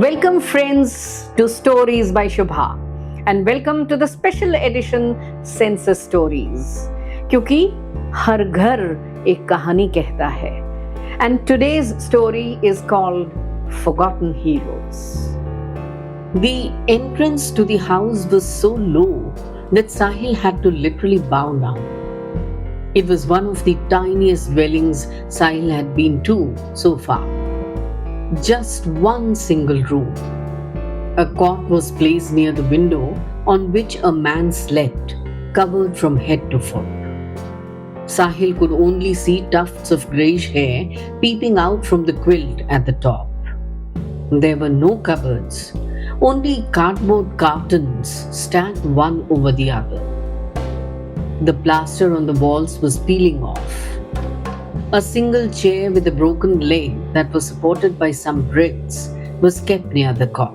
Welcome friends to Stories by Shubha and welcome to the special edition Census Stories क्योंकि हर घर एक कहानी कहता है and today's story is called Forgotten Heroes. The entrance to the house was so low that Sahil had to literally bow down. It was one of the tiniest dwellings Sahil had been to so far. Just one single room. A cot was placed near the window on which a man slept, covered from head to foot. Sahil could only see tufts of greyish hair peeping out from the quilt at the top. There were no cupboards, only cardboard cartons stacked one over the other. The plaster on the walls was peeling off. A single chair with a broken leg that was supported by some bricks was kept near the cot.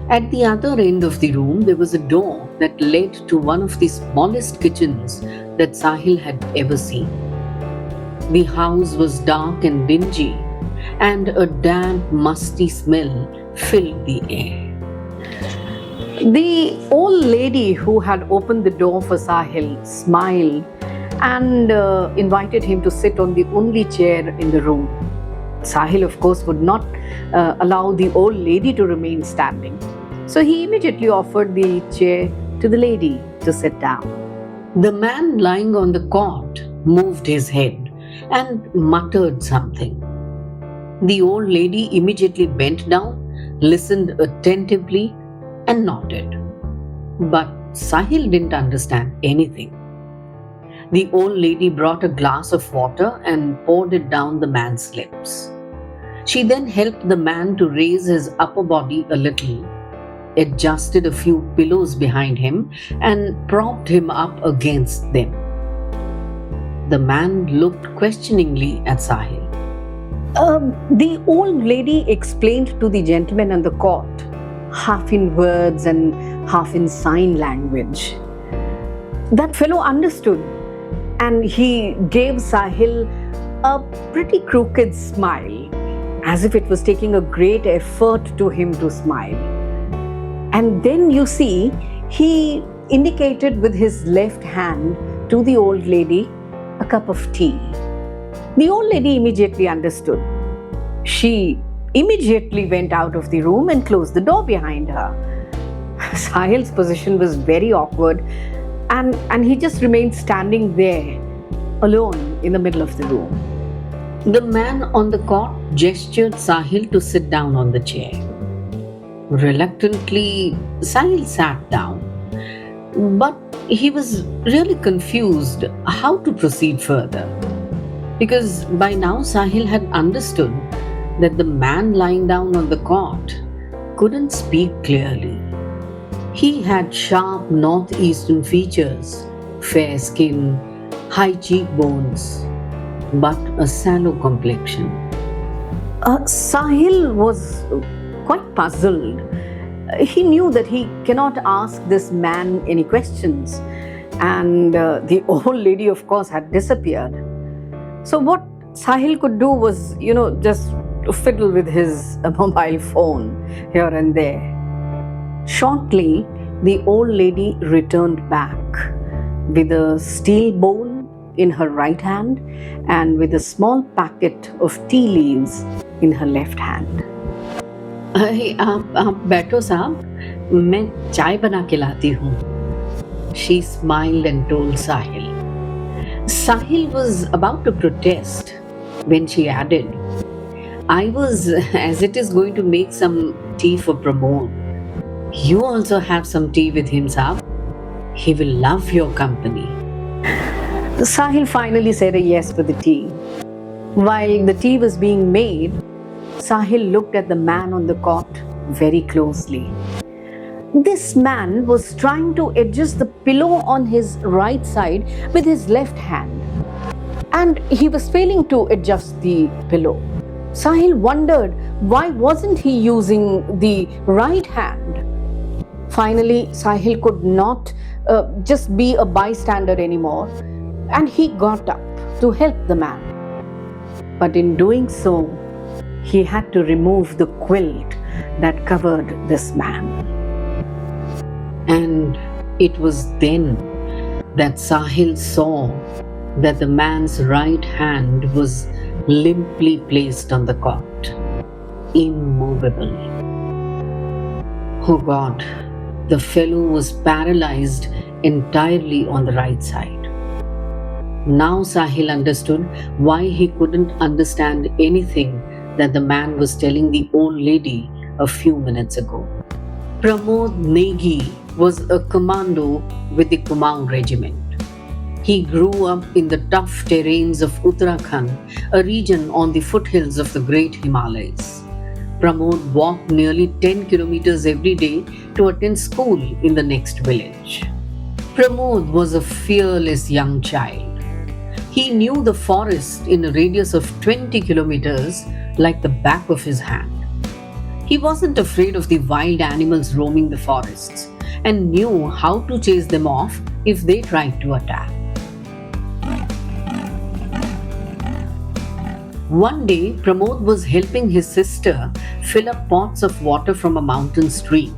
At the other end of the room, there was a door that led to one of the smallest kitchens that Sahil had ever seen. The house was dark and dingy, and a damp, musty smell filled the air. The old lady who had opened the door for Sahil smiled and invited him to sit on the only chair in the room. Sahil, of course, would not allow the old lady to remain standing. So he immediately offered the chair to the lady to sit down. The man lying on the cot moved his head and muttered something. The old lady immediately bent down, listened attentively, and nodded. But Sahil didn't understand anything. The old lady brought a glass of water and poured it down the man's lips. She then helped the man to raise his upper body a little, adjusted a few pillows behind him, and propped him up against them. The man looked questioningly at Sahil. The old lady explained to the gentleman on the cot, half in words and half in sign language. That fellow understood. And he gave Sahil a pretty crooked smile, as if it was taking a great effort to him to smile. And then you see, he indicated with his left hand to the old lady a cup of tea. The old lady immediately understood. She immediately went out of the room and closed the door behind her. Sahil's position was very awkward. And he just remained standing there, alone in the middle of the room. The man on the cot gestured Sahil to sit down on the chair. Reluctantly, Sahil sat down. But he was really confused how to proceed further. Because by now Sahil had understood that the man lying down on the cot couldn't speak clearly. He had sharp northeastern features, fair skin, high cheekbones, but a sallow complexion. Sahil was quite puzzled. He knew that he cannot ask this man any questions, and the old lady, of course, had disappeared. So what Sahil could do was, just fiddle with his mobile phone here and there. Shortly, the old lady returned back with a steel bowl in her right hand and with a small packet of tea leaves in her left hand. आप बैठो साहब, मैं चाय बना के लाती हूँ. She smiled and told Sahil. Sahil was about to protest when she added, I was, as it is, going to make some tea for Pramod. You also have some tea with him, Saab. He will love your company. Sahil finally said a yes for the tea. While the tea was being made, Sahil looked at the man on the cot very closely. This man was trying to adjust the pillow on his right side with his left hand. And he was failing to adjust the pillow. Sahil wondered why wasn't he using the right hand. Finally, Sahil could not just be a bystander anymore, and he got up to help the man. But in doing so, he had to remove the quilt that covered this man. And it was then that Sahil saw that the man's right hand was limply placed on the cot, immovable. Oh God, the fellow was paralyzed entirely on the right side. Now Sahil understood why he couldn't understand anything that the man was telling the old lady a few minutes ago. Pramod Negi was a commando with the Kumaon regiment. He grew up in the tough terrains of Uttarakhand, a region on the foothills of the Great Himalayas. Pramod walked nearly 10 kilometers every day to attend school in the next village. Pramod was a fearless young child. He knew the forest in a radius of 20 kilometers like the back of his hand. He wasn't afraid of the wild animals roaming the forests and knew how to chase them off if they tried to attack. One day, Pramod was helping his sister fill up pots of water from a mountain stream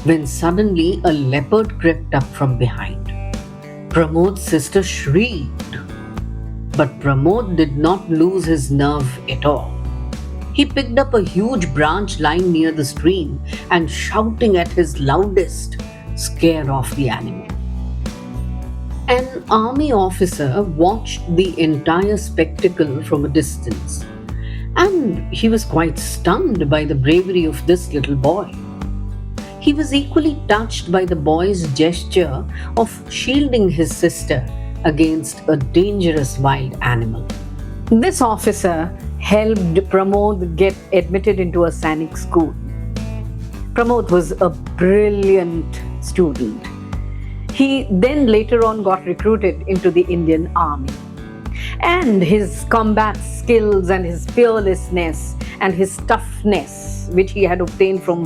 when suddenly a leopard crept up from behind. Pramod's sister shrieked, but Pramod did not lose his nerve at all. He picked up a huge branch lying near the stream and, shouting at his loudest, scared off the animal. An army officer watched the entire spectacle from a distance, and he was quite stunned by the bravery of this little boy. He was equally touched by the boy's gesture of shielding his sister against a dangerous wild animal. This officer helped Pramod get admitted into a Sainik school. Pramod was a brilliant student. He then later on got recruited into the Indian Army. And his combat skills and his fearlessness and his toughness, which he had obtained from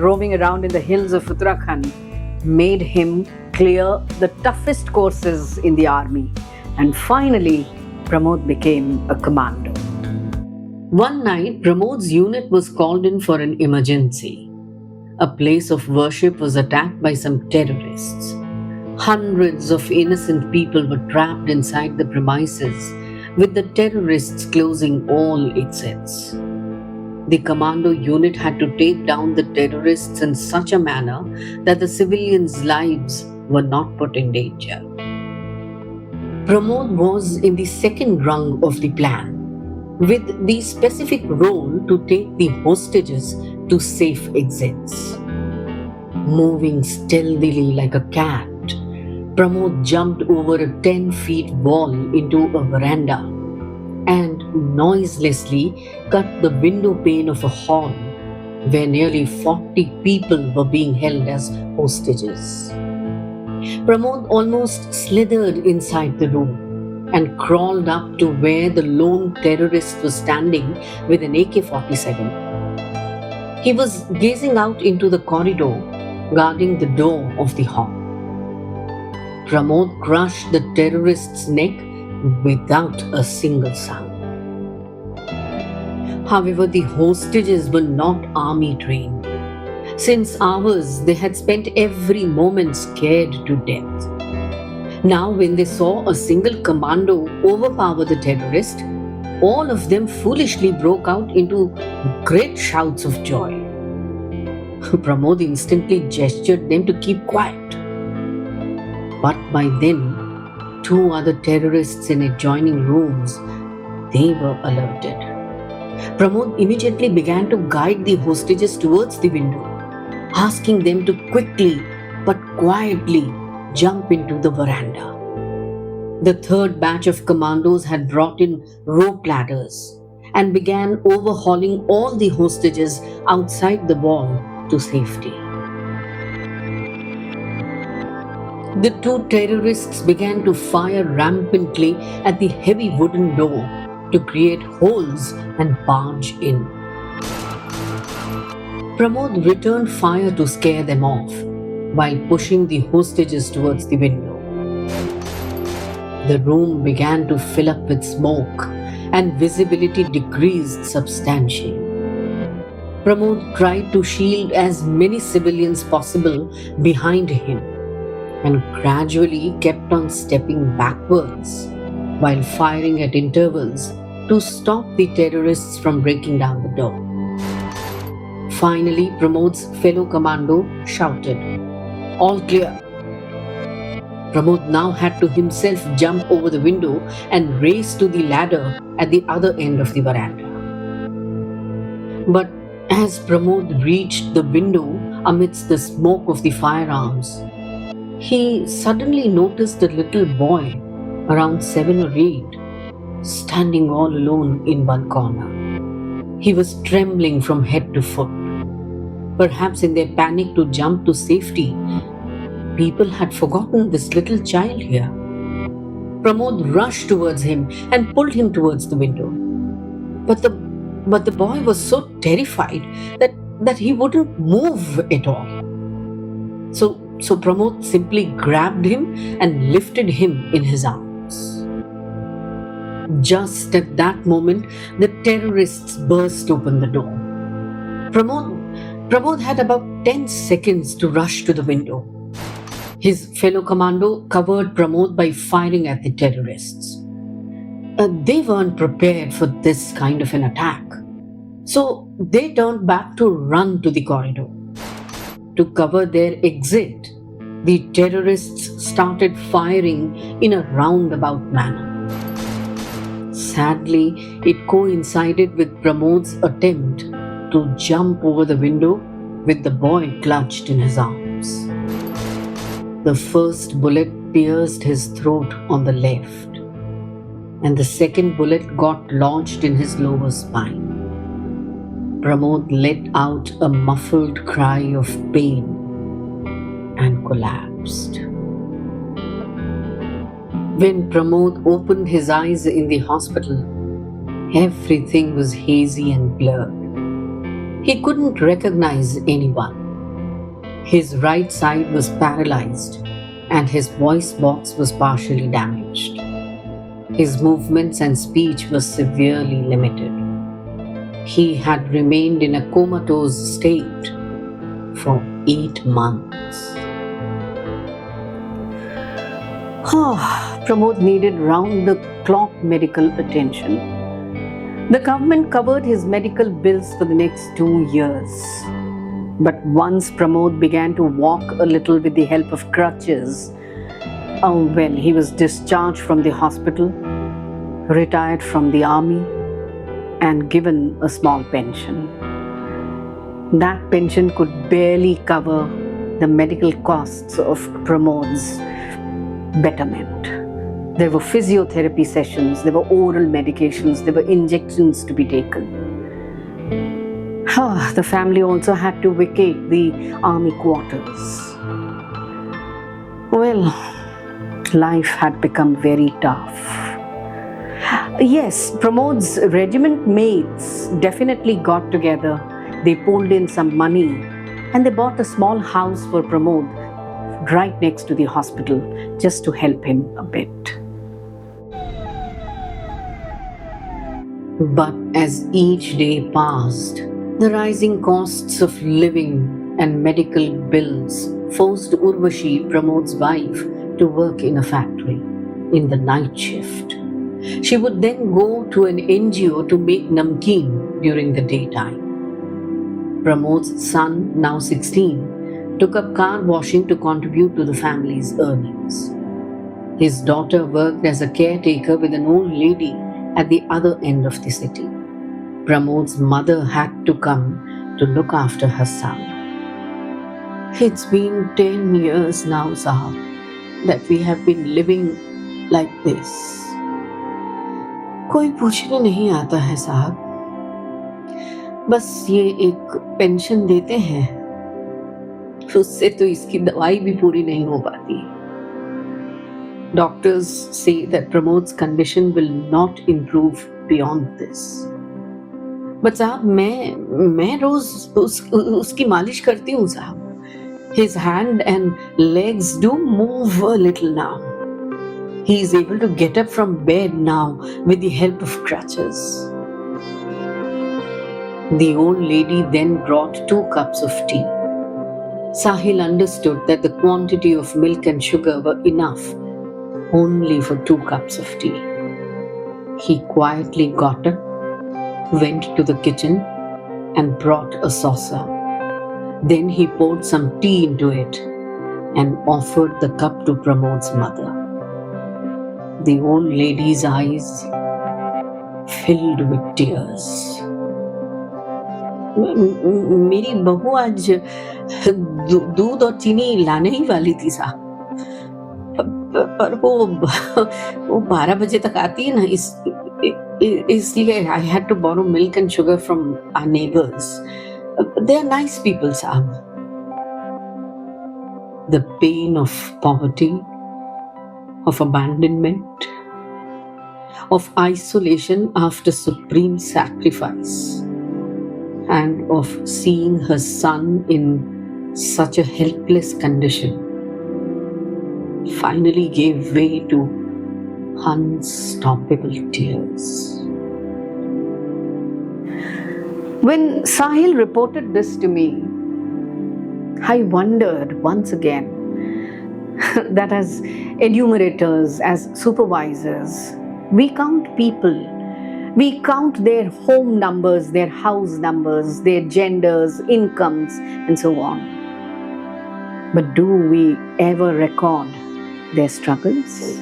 roaming around in the hills of Uttarakhand, made him clear the toughest courses in the army. And finally, Pramod became a commando. One night, Pramod's unit was called in for an emergency. A place of worship was attacked by some terrorists. Hundreds of innocent people were trapped inside the premises, with the terrorists closing all exits. The commando unit had to take down the terrorists in such a manner that the civilians' lives were not put in danger. Pramod was in the second rung of the plan, with the specific role to take the hostages to safe exits. Moving stealthily like a cat, Pramod jumped over a 10 feet wall into a veranda and noiselessly cut the window pane of a hall where nearly 40 people were being held as hostages. Pramod almost slithered inside the room and crawled up to where the lone terrorist was standing with an AK-47. He was gazing out into the corridor, guarding the door of the hall. Pramod crushed the terrorist's neck without a single sound. However, the hostages were not army trained. Since hours, they had spent every moment scared to death. Now, when they saw a single commando overpower the terrorist, all of them foolishly broke out into great shouts of joy. Pramod instantly gestured them to keep quiet. But by then, 2 other terrorists in adjoining rooms, they were alerted. Pramod immediately began to guide the hostages towards the window, asking them to quickly but quietly jump into the veranda. The third batch of commandos had brought in rope ladders and began overhauling all the hostages outside the wall to safety. The 2 terrorists began to fire rampantly at the heavy wooden door to create holes and barge in. Pramod returned fire to scare them off while pushing the hostages towards the window. The room began to fill up with smoke and visibility decreased substantially. Pramod tried to shield as many civilians possible behind him and gradually kept on stepping backwards while firing at intervals to stop the terrorists from breaking down the door. Finally, Pramod's fellow commando shouted, "All clear." Pramod now had to himself jump over the window and race to the ladder at the other end of the veranda. But as Pramod reached the window amidst the smoke of the firearms, he suddenly noticed a little boy, around 7 or 8, standing all alone in one corner. He was trembling from head to foot. Perhaps in their panic to jump to safety, people had forgotten this little child here. Pramod rushed towards him and pulled him towards the window. But the boy was so terrified that he wouldn't move at all. So Pramod simply grabbed him and lifted him in his arms. Just at that moment, the terrorists burst open the door. Pramod had about 10 seconds to rush to the window. His fellow commando covered Pramod by firing at the terrorists. They weren't prepared for this kind of an attack. So they turned back to run to the corridor. To cover their exit, the terrorists started firing in a roundabout manner. Sadly, it coincided with Pramod's attempt to jump over the window with the boy clutched in his arms. The first bullet pierced his throat on the left, and the second bullet got lodged in his lower spine. Pramod let out a muffled cry of pain and collapsed. When Pramod opened his eyes in the hospital, everything was hazy and blurred. He couldn't recognize anyone. His right side was paralyzed and his voice box was partially damaged. His movements and speech were severely limited. He had remained in a comatose state for 8 months. Pramod needed round-the-clock medical attention. The government covered his medical bills for the next 2 years. But once Pramod began to walk a little with the help of crutches, he was discharged from the hospital, retired from the army, and given a small pension. That pension could barely cover the medical costs of Pramod's betterment. There were physiotherapy sessions, there were oral medications, there were injections to be taken. The family also had to vacate the army quarters. Well, life had become very tough. Yes, Pramod's regiment mates definitely got together. They pulled in some money and they bought a small house for Pramod right next to the hospital just to help him a bit. But as each day passed, the rising costs of living and medical bills forced Urvashi, Pramod's wife, to work in a factory in the night shift. She would then go to an NGO to make namkeen during the daytime. Pramod's son, now 16, took up car washing to contribute to the family's earnings. His daughter worked as a caretaker with an old lady at the other end of the city. Pramod's mother had to come to look after her son. It's been 10 years now, Sahil, that we have been living like this. कोई पूछने नहीं आता है साहब, बस ये एक pension देते हैं, उससे तो इसकी दवाई भी पूरी नहीं हो पाती. Doctors say that Pramod's condition will not improve beyond this. But साहब मैं रोज उसकी मालिश करती हूँ साहब. His hand and legs do move a little now. He is able to get up from bed now with the help of crutches. The old lady then brought 2 cups of tea. Sahil understood that the quantity of milk and sugar were enough only for 2 cups of tea. He quietly got up, went to the kitchen, and brought a saucer. Then he poured some tea into it and offered the cup to Pramod's mother. The old lady's eyes filled with tears. मेरी बहू आज दूध और चीनी लाने ही वाली थी साहब, पर वो 12 बजे तक आती है ना, इसलिए I had to borrow milk and sugar from our neighbours. They are nice people साहब. The pain of poverty, of abandonment, of isolation after supreme sacrifice, and of seeing her son in such a helpless condition finally gave way to unstoppable tears. When Sahil reported this to me, I wondered once again that as enumerators, as supervisors, we count people. We count their home numbers, their house numbers, their genders, incomes, and so on. But do we ever record their struggles,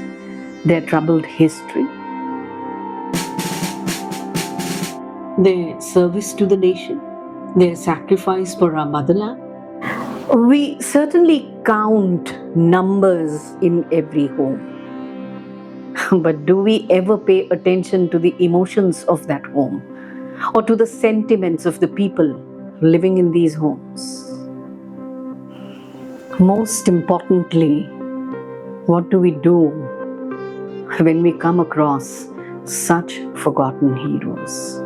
their troubled history, their service to the nation, their sacrifice for our motherland? We certainly count numbers in every home. But do we ever pay attention to the emotions of that home or to the sentiments of the people living in these homes? Most importantly, what do we do when we come across such forgotten heroes?